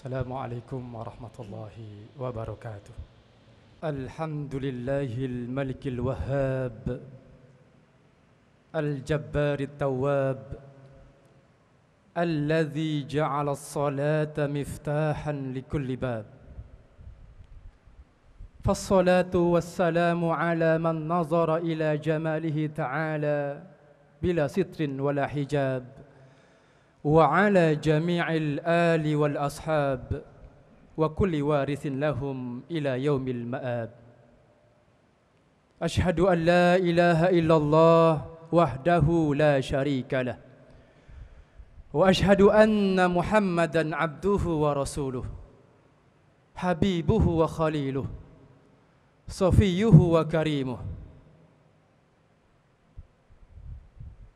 Assalamualaikum warahmatullahi wabarakatuh. Alhamdulillahil malikil wahhab, al-jabbarit tawwab, alladhi ja'ala as-salata miftahan likulli bab. Fassalatu wassalamu ala man nazara ila jamalihi ta'ala bila sitrin wala hijab, وعلى جميع الآل والأصحاب وكل وارث لهم إلى يوم المآب. أشهد أن لا إله إلا الله وحده لا شريك له، وأشهد أن محمدا عبده ورسوله، حبيبه وخليله، صفيه وكريمه.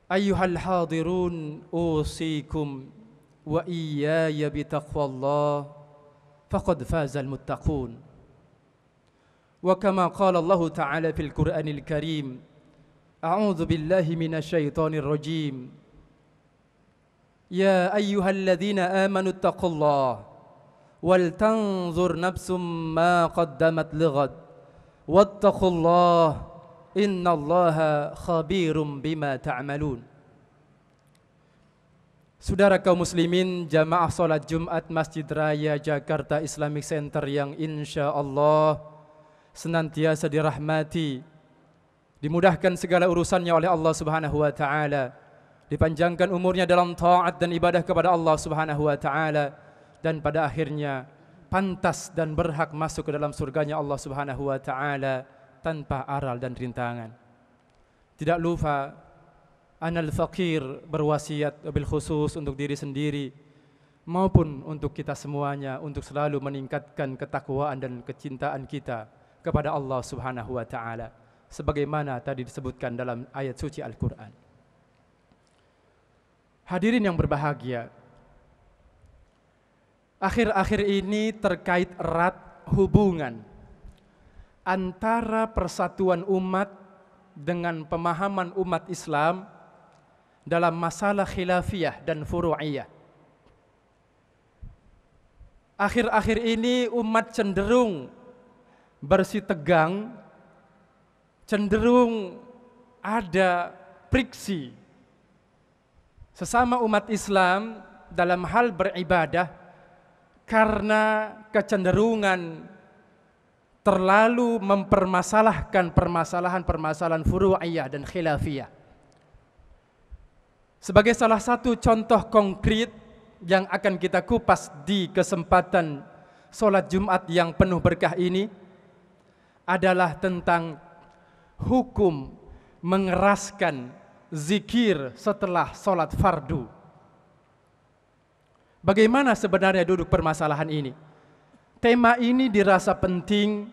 أيها الحاضرون أوصيكم وإياي بتقوى الله فقد فاز المتقون. وكما قال الله تعالى في القرآن الكريم: أعوذ بالله من الشيطان الرجيم، يا أيها الذين آمنوا اتقوا الله ولتنظر نفس ما قدمت لغد واتقوا الله innallaha khabirum bima ta'malun. Saudara kaum muslimin, jamaah salat Jumat Masjid Raya Jakarta Islamic Center yang insya Allah senantiasa dirahmati, dimudahkan segala urusannya oleh Allah Subhanahu wa taala, dipanjangkan umurnya dalam taat dan ibadah kepada Allah Subhanahu wa taala, dan pada akhirnya pantas dan berhak masuk ke dalam surganya Allah Subhanahu wa taala tanpa aral dan rintangan. Tidak lupa, anal fakir berwasiat bil khusus untuk diri sendiri maupun untuk kita semuanya untuk selalu meningkatkan ketakwaan dan kecintaan kita kepada Allah Subhanahu wa taala sebagaimana tadi disebutkan dalam ayat suci Al-Qur'an. Hadirin yang berbahagia, akhir-akhir ini terkait erat hubungan antara persatuan umat dengan pemahaman umat Islam dalam masalah khilafiyah dan furu'iyah. Akhir-akhir ini umat cenderung bersitegang, cenderung ada friksi sesama umat Islam dalam hal beribadah karena kecenderungan terlalu mempermasalahkan permasalahan-permasalahan furu'iyah dan khilafiyah. Sebagai salah satu contoh konkret yang akan kita kupas di kesempatan solat Jumat yang penuh berkah ini adalah tentang hukum mengeraskan zikir setelah solat fardu. Bagaimana sebenarnya duduk permasalahan ini? Tema ini dirasa penting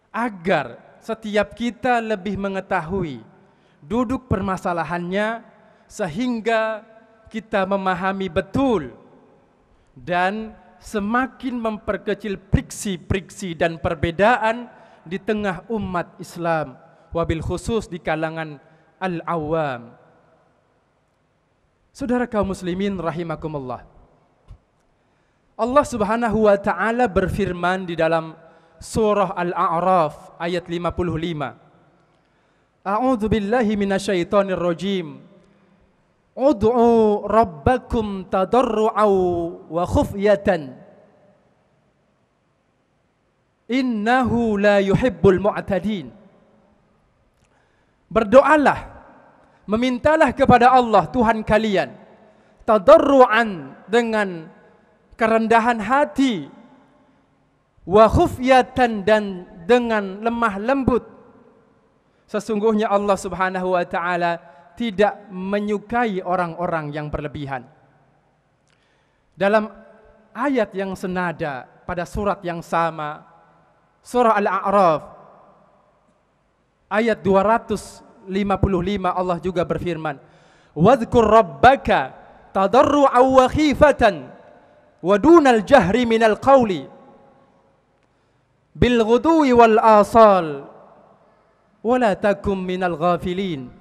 agar setiap kita lebih mengetahui duduk permasalahannya sehingga kita memahami betul dan semakin memperkecil friksi-friksi dan perbedaan di tengah umat Islam, wabil khusus di kalangan al-awam. Saudara kaum muslimin rahimakumullah, Allah Subhanahu wa taala berfirman di dalam surah Al-A'raf ayat 55. A'udzu billahi minasyaitonir rajim. Ud'u rabbakum tadarru'an wa khufyatan. Innahu la yuhibbul mu'tadin. Berdoalah, memintalah kepada Allah Tuhan kalian tadarru'an dengan kerendahan hati, wa khufyatan dan dengan lemah lembut. Sesungguhnya Allah Subhanahu wa taala tidak menyukai orang-orang yang berlebihan. Dalam ayat yang senada pada surat yang sama, surah Al-A'raf ayat 255, Allah juga berfirman, wadhkur rabbaka tadarru'an wa khifatan wa dunal jahri minal qawli bil ghudwi wal asal wa la takum minal ghafilin.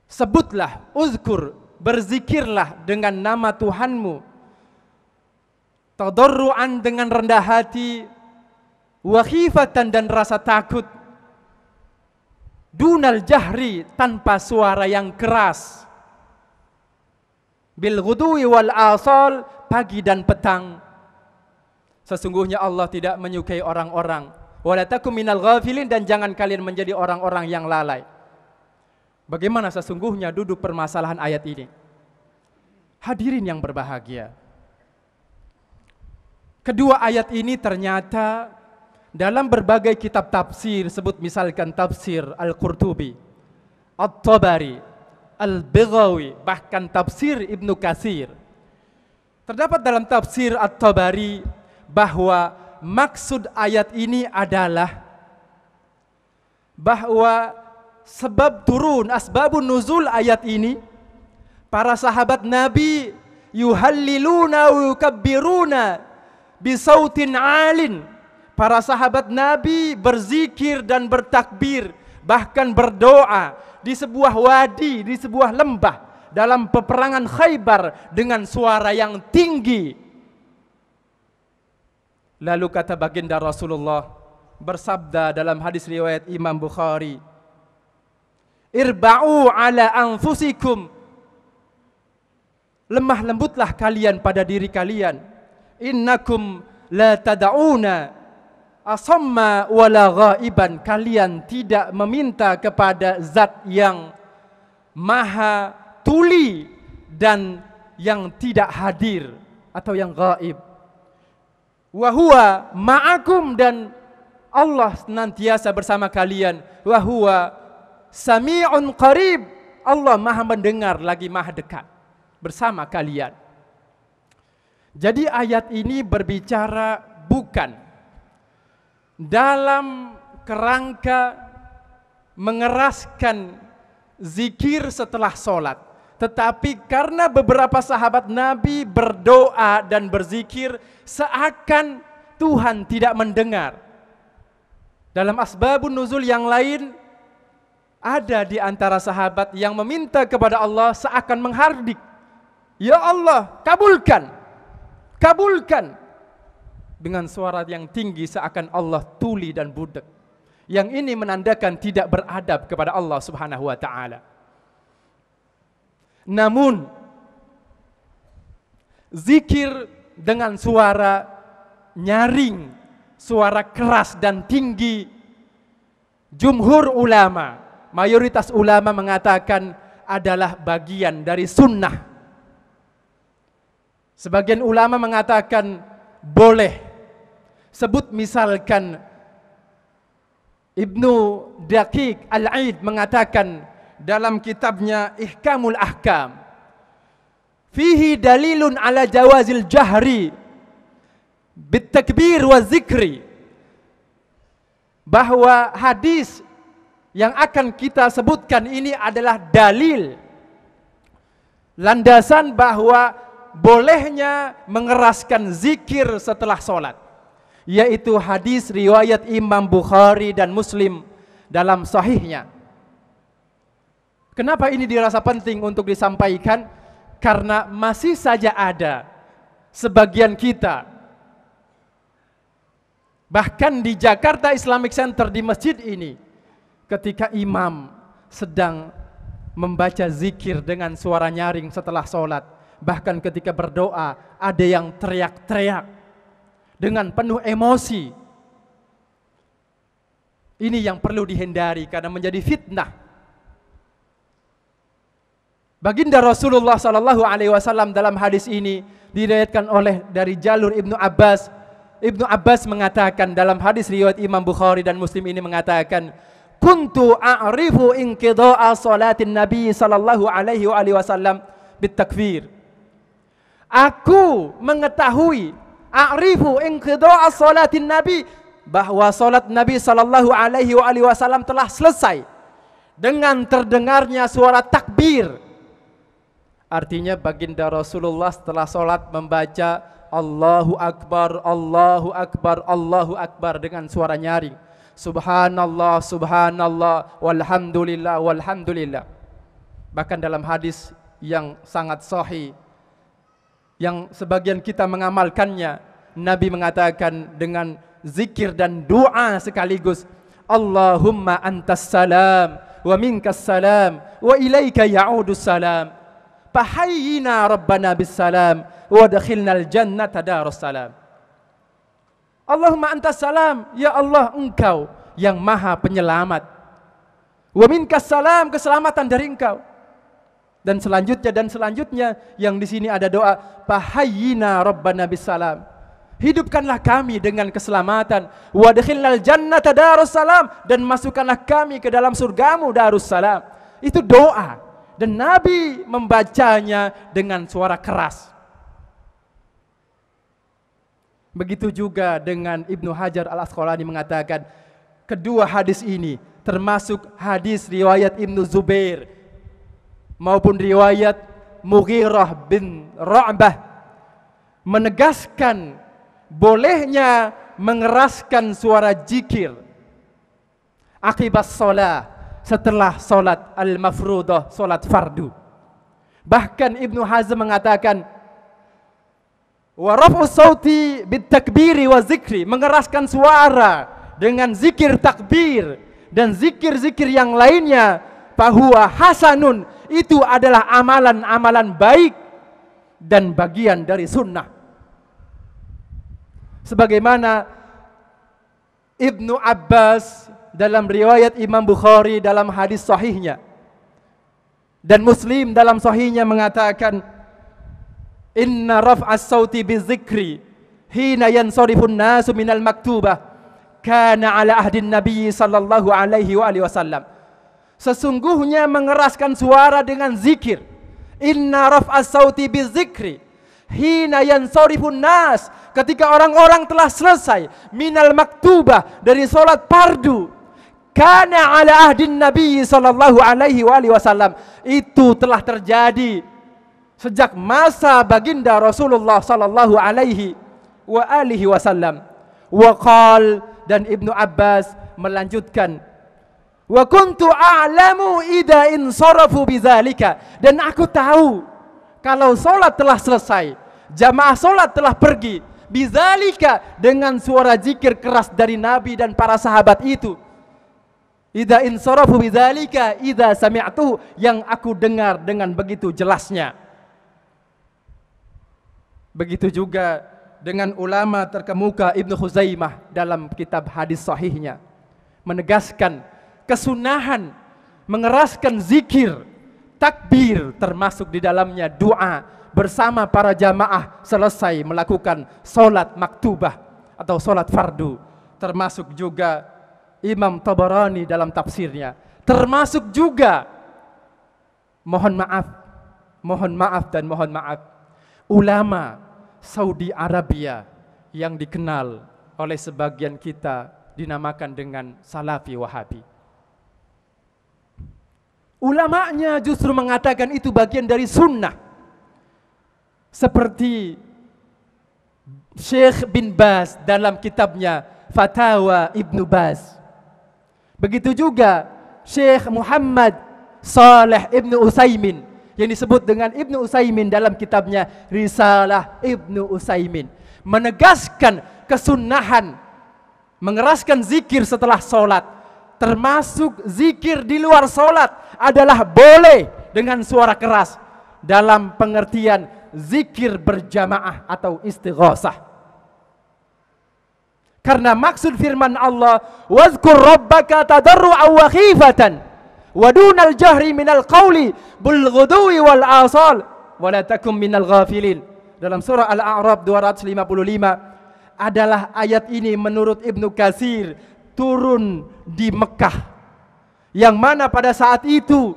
Sebutlah, uzkur, berzikirlah dengan nama Tuhanmu tadarruan dengan rendah hati, wa khifatan dan rasa takut, dunal jahri tanpa suara yang keras, bil ghudwi wal asal pagi dan petang. Sesungguhnya Allah tidak menyukai orang-orang, wala takum minal ghafilin, dan jangan kalian menjadi orang-orang yang lalai. Bagaimana sesungguhnya duduk permasalahan ayat ini? Hadirin yang berbahagia, kedua ayat ini ternyata dalam berbagai kitab tafsir, sebut misalkan tafsir Al-Qurtubi, At-Tabari, Al-Baghawi, bahkan tafsir Ibnu Katsir. Terdapat dalam tafsir At-Tabari bahwa maksud ayat ini adalah bahwa sebab turun, asbabun nuzul ayat ini, para sahabat Nabi yuhalliluna wa yukabbiruna bisautin alin. Para sahabat Nabi berzikir dan bertakbir, bahkan berdoa di sebuah wadi, di sebuah lembah dalam peperangan Khaybar dengan suara yang tinggi. Lalu kata baginda Rasulullah bersabda dalam hadis riwayat Imam Bukhari, irba'u ala anfusikum, lemah lembutlah kalian pada diri kalian, innakum la tad'una asamma wala ghaiban, kalian tidak meminta kepada zat yang maha tuli dan yang tidak hadir atau yang gaib. Wa huwa ma'akum, dan Allah senantiasa bersama kalian. Wa huwa sami'un qarib, Allah maha mendengar lagi maha dekat bersama kalian. Jadi ayat ini berbicara bukan dalam kerangka mengeraskan zikir setelah sholat, tetapi karena beberapa sahabat Nabi berdoa dan berzikir seakan Tuhan tidak mendengar. Dalam asbabun nuzul yang lain, ada di antara sahabat yang meminta kepada Allah seakan menghardik, ya Allah, kabulkan, kabulkan, dengan suara yang tinggi seakan Allah tuli dan budak. Yang ini menandakan tidak beradab kepada Allah Subhanahu wa taala. Namun zikir dengan suara nyaring, suara keras dan tinggi, jumhur ulama, mayoritas ulama mengatakan adalah bagian dari sunnah. Sebagian ulama mengatakan boleh. Sebut misalkan Ibnu Daqiq Al-Aid mengatakan dalam kitabnya Ihkamul Ahkam, fihi dalilun ala jawazil jahri bitakbir wa zikri, bahwa hadis yang akan kita sebutkan ini adalah dalil, landasan bahwa bolehnya mengeraskan zikir setelah sholat, yaitu hadis riwayat Imam Bukhari dan Muslim dalam sahihnya. Kenapa ini dirasa penting untuk disampaikan? Karena masih saja ada sebagian kita, bahkan di Jakarta Islamic Center di masjid ini, ketika imam sedang membaca zikir dengan suara nyaring setelah sholat, bahkan ketika berdoa ada yang teriak-teriak dengan penuh emosi. Ini yang perlu dihindari karena menjadi fitnah. Baginda Rasulullah sallallahu alaihi wasallam dalam hadis ini diriwayatkan oleh dari jalur Ibnu Abbas. Ibnu Abbas mengatakan dalam hadis riwayat Imam Bukhari dan Muslim ini mengatakan, kuntu a'rifu inqida'a salatin Nabi sallallahu alaihi wasallam bitakfir. Aku mengetahui, a'rifu inqida'a salatin Nabi, bahwa salat Nabi sallallahu alaihi wasallam telah selesai dengan terdengarnya suara takbir. Artinya baginda Rasulullah setelah salat membaca Allahu Akbar, Allahu Akbar, Allahu Akbar dengan suara nyaring. Subhanallah, subhanallah, walhamdulillah, walhamdulillah. Bahkan dalam hadis yang sangat sahih yang sebagian kita mengamalkannya. Nabi mengatakan dengan zikir dan doa sekaligus, Allahumma antas salam wa minkas salam wa ilaika ya'udus salam fahayyina rabbana bis salam wa adkhilnal jannata darus salam. Allahumma antas salam, ya Allah engkau yang maha penyelamat. Wa minkas salam, keselamatan dari engkau. Dan selanjutnya yang di sini ada doa, fahayyina rabbana bis salam. Hidupkanlah kami dengan keselamatan. Wa adkhilnal jannata darus salam, dan masukkanlah kami ke dalam surgamu darus salam. Itu doa, dan Nabi membacanya dengan suara keras. Begitu juga dengan Ibnu Hajar Al-Asqalani mengatakan, kedua hadis ini termasuk hadis riwayat Ibnu Zubair maupun riwayat Mughirah bin Ra'bah, menegaskan bolehnya mengeraskan suara zikir akibat sholat, setelah sholat al-mafrudah, sholat fardu. Bahkan Ibnu Hazm mengatakan, wa raf'us sauti bit takbiri wa zikri, mengeraskan suara dengan zikir takbir dan zikir-zikir yang lainnya, fahuwa hasanun, itu adalah amalan-amalan baik dan bagian dari sunnah. Sebagaimana Ibnu Abbas dalam riwayat Imam Bukhari dalam hadis sahihnya dan Muslim dalam sahihnya mengatakan, inna raf'as sauti bizikri hina yansarifun nasu minal maktubah kana ala ahdin nabi sallallahu alaihi wa alihi wasallam. Sesungguhnya mengeraskan suara dengan zikir, inna raf'as sauti bizikri hina yansarifun nas, ketika orang-orang telah selesai minal maktubah, dari salat fardu, kana ala ahdin nabi sallallahu alaihi wa alihi wasallam, itu telah terjadi sejak masa baginda Rasulullah sallallahu alaihi wa alihi wasallam. Wa qal, dan Ibnu Abbas melanjutkan, wa kuntu a'lamu idza insarafu bidzalika, dan aku tahu kalau salat telah selesai, jamaah salat telah pergi, bidzalika, dengan suara zikir keras dari Nabi dan para sahabat itu. Idza insarafu bidzalika idza sami'tu, yang aku dengar dengan begitu jelasnya. Begitu juga dengan ulama terkemuka Ibnu Khuzaimah dalam kitab hadis sahihnya, menegaskan kesunahan mengeraskan zikir, takbir, termasuk di dalamnya doa bersama para jamaah selesai melakukan sholat maktubah atau sholat fardu. Termasuk juga Imam Tabarani dalam tafsirnya. Termasuk juga, mohon maaf, ulama Saudi Arabia yang dikenal oleh sebagian kita dinamakan dengan Salafi Wahabi. Ulamanya justru mengatakan itu bagian dari sunnah. Seperti Syekh bin Baz dalam kitabnya Fatawa Ibnu Baz. Begitu juga Syekh Muhammad Saleh Ibnu Utsaimin, yang disebut dengan Ibnu Utsaimin dalam kitabnya Risalah Ibnu Utsaimin, menegaskan kesunahan mengeraskan zikir setelah sholat, termasuk zikir di luar sholat adalah boleh dengan suara keras dalam pengertian zikir berjamaah atau istighosah. Karena maksud firman Allah, wazkur rabbaka tadarru'an wa khifatan wa dunal jahri minal qawli bil ghudwi wal asal wa la takum minal ghafilin. Dalam surah Al-A'raf 255 adalah ayat ini menurut Ibnu Katsir turun di Mekah, yang mana pada saat itu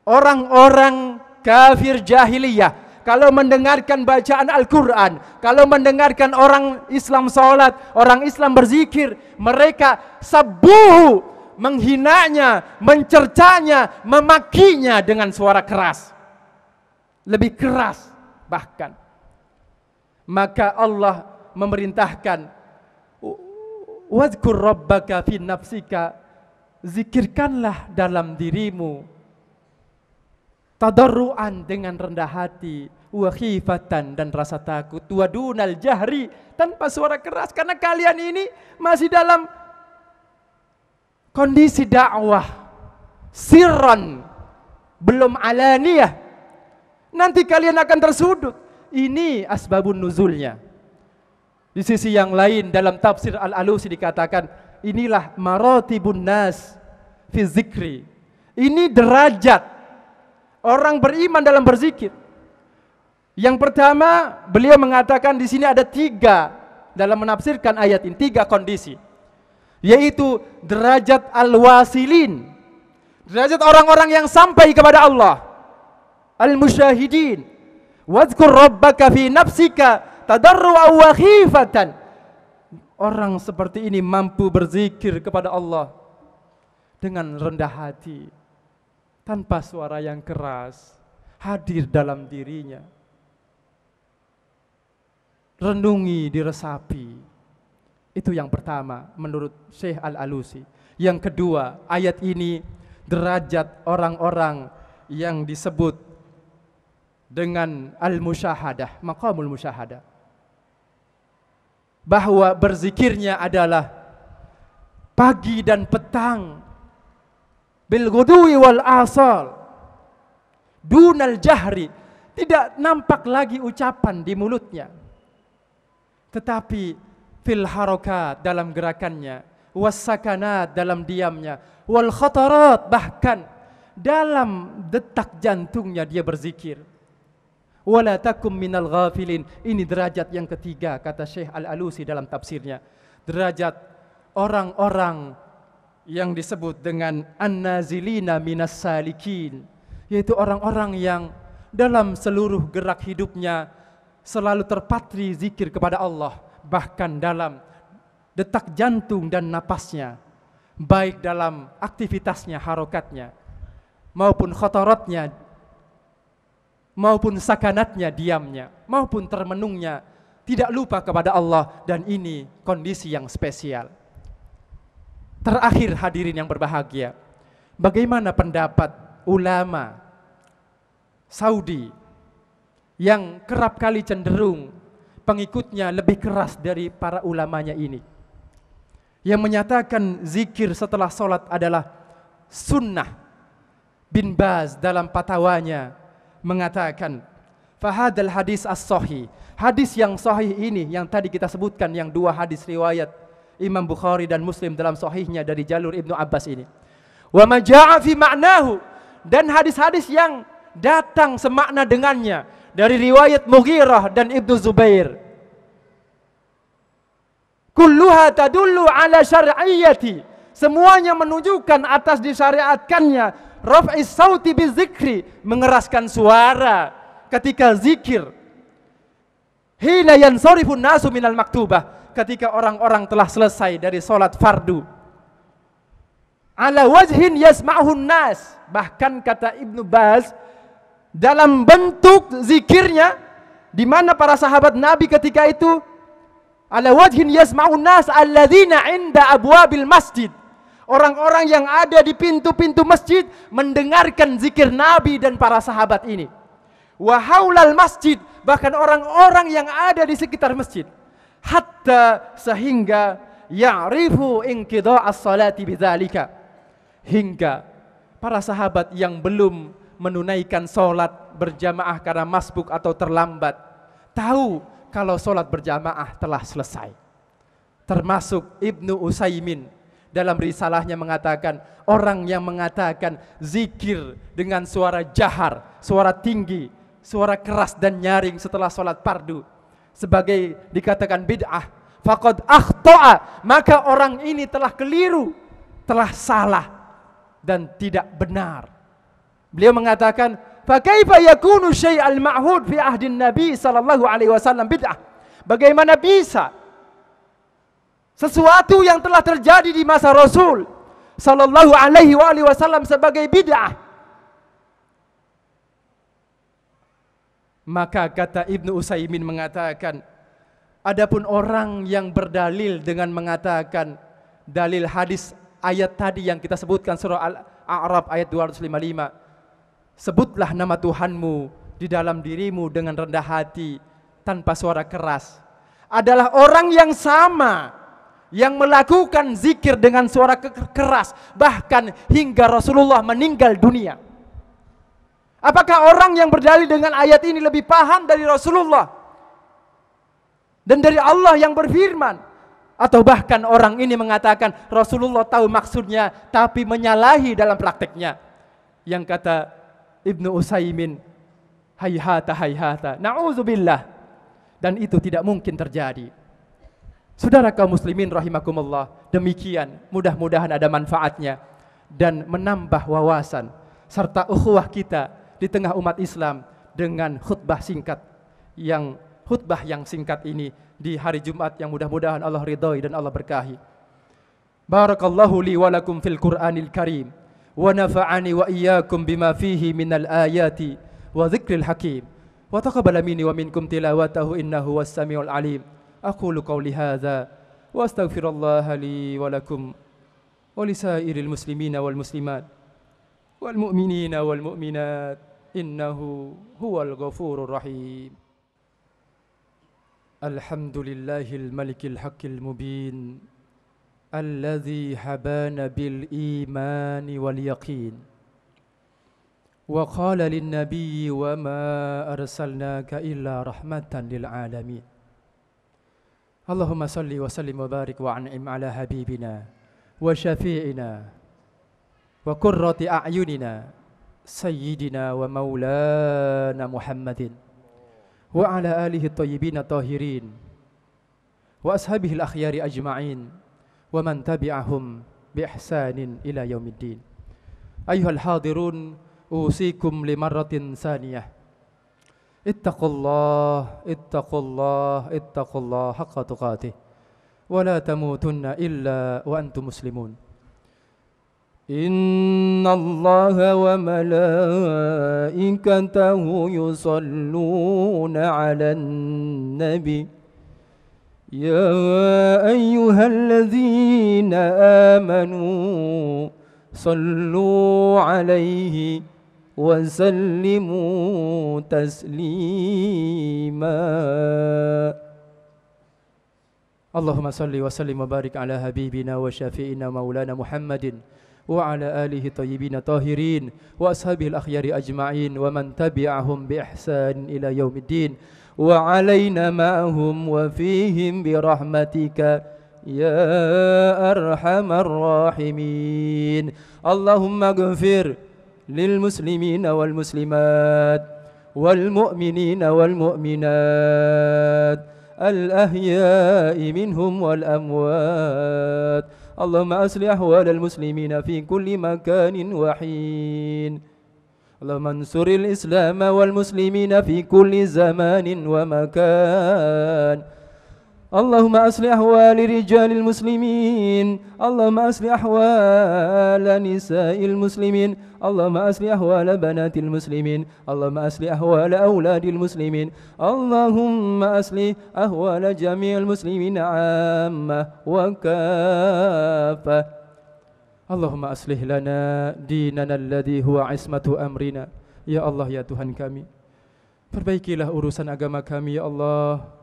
orang-orang kafir jahiliyah kalau mendengarkan bacaan Al-Quran, kalau mendengarkan orang Islam sholat, orang Islam berzikir, mereka sabuhu, menghinanya, mencercanya, memakinya dengan suara keras, lebih keras bahkan. Maka Allah memerintahkan, wazkur rabbaka fi nafsika, zikirkanlah dalam dirimu, tadarruan dengan rendah hati, wa khifatan, dan rasa takut, wa dunal jahri, tanpa suara keras, karena kalian ini masih dalam kondisi dakwah sirran, belum alaniyah. Nanti kalian akan tersudut. Ini asbabun nuzulnya. Di sisi yang lain dalam tafsir Al-Alusi dikatakan, inilah maratibun nas fi zikri. Ini derajat orang beriman dalam berzikir. Yang pertama, beliau mengatakan di sini ada 3 dalam menafsirkan ayat ini, 3 kondisi. Yaitu derajat al-wasilin, derajat orang-orang yang sampai kepada Allah, al-musyahidin. Wadhkur rabbaka fi nafsika tadarru'a wa khifatan. Orang seperti ini mampu berzikir kepada Allah dengan rendah hati, tanpa suara yang keras, hadir dalam dirinya. Renungi, diresapi. Itu yang pertama menurut Syekh Al-Alusi. Yang kedua, ayat ini derajat orang-orang yang disebut dengan al-musyahadah, maqamul musyahadah. Bahwa berzikirnya adalah pagi dan petang, bil ghudwi wal asal, dunal jahri, tidak nampak lagi ucapan di mulutnya, tetapi fil harakat, dalam gerakannya, was sakanat, dalam diamnya, wal khatarat, bahkan dalam detak jantungnya dia berzikir. Wala takum minal ghafilin. Ini derajat yang ketiga, kata Syekh Al-Alusi dalam tafsirnya. Derajat orang-orang yang disebut dengan an-nazilina minas salikin, yaitu orang-orang yang dalam seluruh gerak hidupnya selalu terpatri zikir kepada Allah, bahkan dalam detak jantung dan napasnya, baik dalam aktivitasnya, harokatnya, maupun khotoratnya, maupun sakanatnya, diamnya, maupun termenungnya, tidak lupa kepada Allah. Dan ini kondisi yang spesial. Terakhir, hadirin yang berbahagia, bagaimana pendapat ulama Saudi yang kerap kali cenderung pengikutnya lebih keras dari para ulamanya ini, yang menyatakan zikir setelah sholat adalah sunnah? Bin Baz dalam fatwanya mengatakan, fahadal hadis as-sahih, hadis yang sahih ini yang tadi kita sebutkan, yang 2 hadis riwayat Imam Bukhari dan Muslim dalam sahihnya dari jalur Ibnu Abbas ini, wa ma jaa fi ma'nahu, dan hadis-hadis yang datang semakna dengannya dari riwayat Mughirah dan Ibnu Zubair, kulluha tadullu ala syar'iyyati, semuanya menunjukkan atas disyariatkannya raf'is sauti bizikri, mengeraskan suara ketika zikir. Hina yansarifun nasu minal maktubah, ketika orang-orang telah selesai dari salat fardu. Ala wajhin yasma'hun nas, bahkan kata Ibnu Baz, dalam bentuk zikirnya di mana para sahabat Nabi ketika itu, ala wajhin yasma'un nas alladzina 'inda abwabil masjid, orang-orang yang ada di pintu-pintu masjid mendengarkan zikir Nabi dan para sahabat ini. Wa haulal masjid, bahkan orang-orang yang ada di sekitar masjid. Hatta, sehingga ya'rifu inqidha'as salati bidzalika, hingga para sahabat yang belum menunaikan salat berjamaah karena masbuk atau terlambat tahu kalau salat berjamaah telah selesai. Termasuk Ibnu Utsaimin dalam risalahnya mengatakan, orang yang mengatakan zikir dengan suara jahar, suara tinggi, suara keras dan nyaring setelah sholat fardu sebagai dikatakan bid'ah, faqad akhta'a, maka orang ini telah keliru, telah salah dan tidak benar. Beliau mengatakan, fa kaifa yakunu syai'al ma'hud fi ahdin Nabi sallallahu alaihi wasallam bid'ah? Bagaimana bisa sesuatu yang telah terjadi di masa Rasul sallallahu alaihi wasallam sebagai bid'ah? Maka kata Ibnu Utsaimin mengatakan, adapun orang yang berdalil dengan mengatakan dalil hadis ayat tadi yang kita sebutkan surah Al-A'raf ayat 255, sebutlah nama Tuhanmu di dalam dirimu dengan rendah hati tanpa suara keras adalah orang yang sama yang melakukan zikir dengan suara keras bahkan hingga Rasulullah meninggal dunia. Apakah orang yang berdalil dengan ayat ini lebih paham dari Rasulullah dan dari Allah yang berfirman? Atau bahkan orang ini mengatakan Rasulullah tahu maksudnya tapi menyalahi dalam prakteknya. Yang kata Ibnu Utsaimin, hayhata hayhata, na'udzubillah. Dan itu tidak mungkin terjadi. Saudara kaum muslimin rahimakumullah, demikian mudah-mudahan ada manfaatnya dan menambah wawasan serta ukhuwah kita di tengah umat Islam dengan khutbah yang singkat ini di hari Jumat yang mudah-mudahan Allah ridhai dan Allah berkahi. Barakallahu li wa lakum fil Qur'anil Karim wa nafa'ani wa iyyakum bima fihi minal ayati wa dzikril hakim wa taqabbala minni wa minkum tilawatahu innahu was-sami'ul alim. Aqulu qawli hadza wa astaghfirullaha li wa lakum wa lisairil muslimina wal muslimat wal mu'minina wal mu'minat innahu huwal ghafurur rahim. Alhamdulillahil malikil haqqil mubin alladzi habana bil imani wal yaqin wa qala lin nabiyyi wa ma arsalnaka illa rahmatan lil alamin. Allahumma salli wa sallim wa barik wa an'im ala habibina wa syafi'ina wa qurrati a'yunina sayyidina wa maulana Muhammadin wa ala alihi at-tayyibin at-tahirin wa ashabihi al-akhyari ajma'in wa man tabi'ahum bi ihsanin ila yaumiddin. Ayyuhal hadirun, usikum limarratin saniyah. Ittaqullah, ittaqullah, ittaqullah haqqa tuqatih wa la tamutunna illa wa antum muslimun. Inna Allaha wa malaikatahu yusalluna 'alan nabi ya ayyuhalladzina amanu sallu 'alaihi wa sallimu taslima. Allahumma salli wa sallim wa barik ala habibina wa syafi'ina maulana Muhammadin wa ala alihi tayyibin tahirin wa ashabihi al-akhyari ajma'in wa man tabi'ahum bi ihsan ila yaumiddin wa alaina ma'hum wa fihim bi rahmatika ya arhamar rahimin. Allahumma ighfir للمسلمين والمسلمات والمؤمنين والمؤمنات الأحياء منهم والأموات. اللهم أصلح أحوال المسلمين في كل مكان وحين. اللهم انصر الإسلام والمسلمين في كل زمان ومكان. اللهم أصلح أحوال رجال المسلمين. اللهم أصلح أحوال نساء المسلمين. اللهم أصلح أحوال بنات المسلمين. اللهم أصلح أحوال أولاد المسلمين. اللهم أصلح أحوال جميع المسلمين عامة وكافة. اللهم أصلح لنا ديننا الذي هو عصمة أمرنا. Ya Allah, ya Tuhan kami, perbaikilah urusan agama kami ya Allah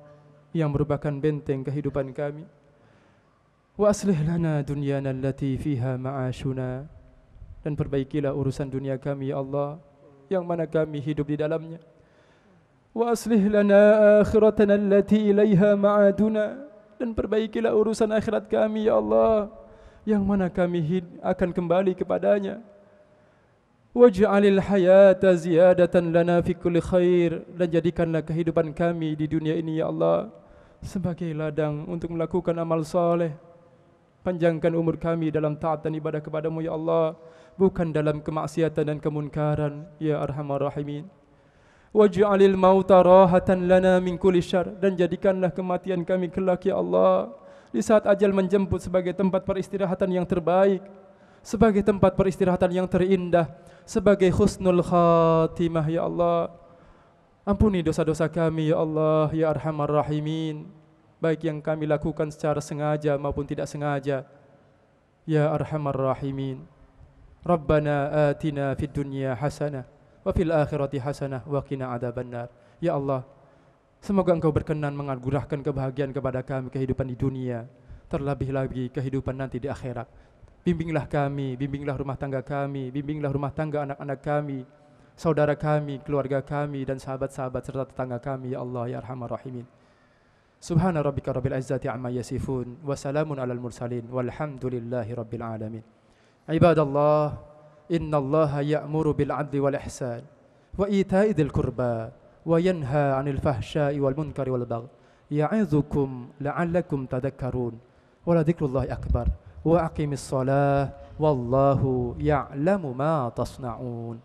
yang merupakan benteng kehidupan kami. Wa aslih lana dunyana allati fiha ma'ashuna, dan perbaikilah urusan dunia kami ya Allah yang mana kami hidup di dalamnya. Wa aslih lana akhiratana allati ilaiha ma'aduna, dan perbaikilah urusan akhirat kami ya Allah yang mana kami akan kembali kepadanya. Waj'alil hayata ziyadatan lana fi kulli khair, dan jadikanlah kehidupan kami di dunia ini ya Allah sebagai ladang untuk melakukan amal saleh. Panjangkan umur kami dalam taat dan ibadah kepadamu ya Allah, bukan dalam kemaksiatan dan kemunkaran ya arhamar rahimin. Waj'alil mauta rahatan lana min kulli syarr, dan jadikanlah kematian kami kelak ya Allah di saat ajal menjemput sebagai tempat peristirahatan yang terbaik, sebagai tempat peristirahatan yang terindah, sebagai husnul khatimah ya Allah. Ampuni dosa-dosa kami ya Allah ya arhamar rahimin, baik yang kami lakukan secara sengaja maupun tidak sengaja ya arhamar rahimin. Rabbana atina fid dunya hasanah wa wa fil akhirati hasanah wa qina adzabannar. Ya Allah, semoga Engkau berkenan menganugerahkan kebahagiaan kepada kami kehidupan di dunia, terlebih lagi kehidupan nanti di akhirat. Bimbinglah kami, bimbinglah rumah tangga kami, bimbinglah rumah tangga anak-anak kami, saudara kami, keluarga kami, dan sahabat-sahabat serta tetangga kami, ya Allah ya arhamar rahimin. Subhana rabbika rabbil izzati amma yasifun wa salamun alal mursalin walhamdulillahi rabbil alamin. Ibadallah, innallaha ya'muru bil 'adli wal ihsan wa ita'i dzil qurba wa yanha 'anil fahsya'i wal munkari wal baghi ya'idzukum la'allakum tadhakkarun. Wa la dzikrullahi akbar wa aqimis shalah wallahu ya'lamu ma tasna'un.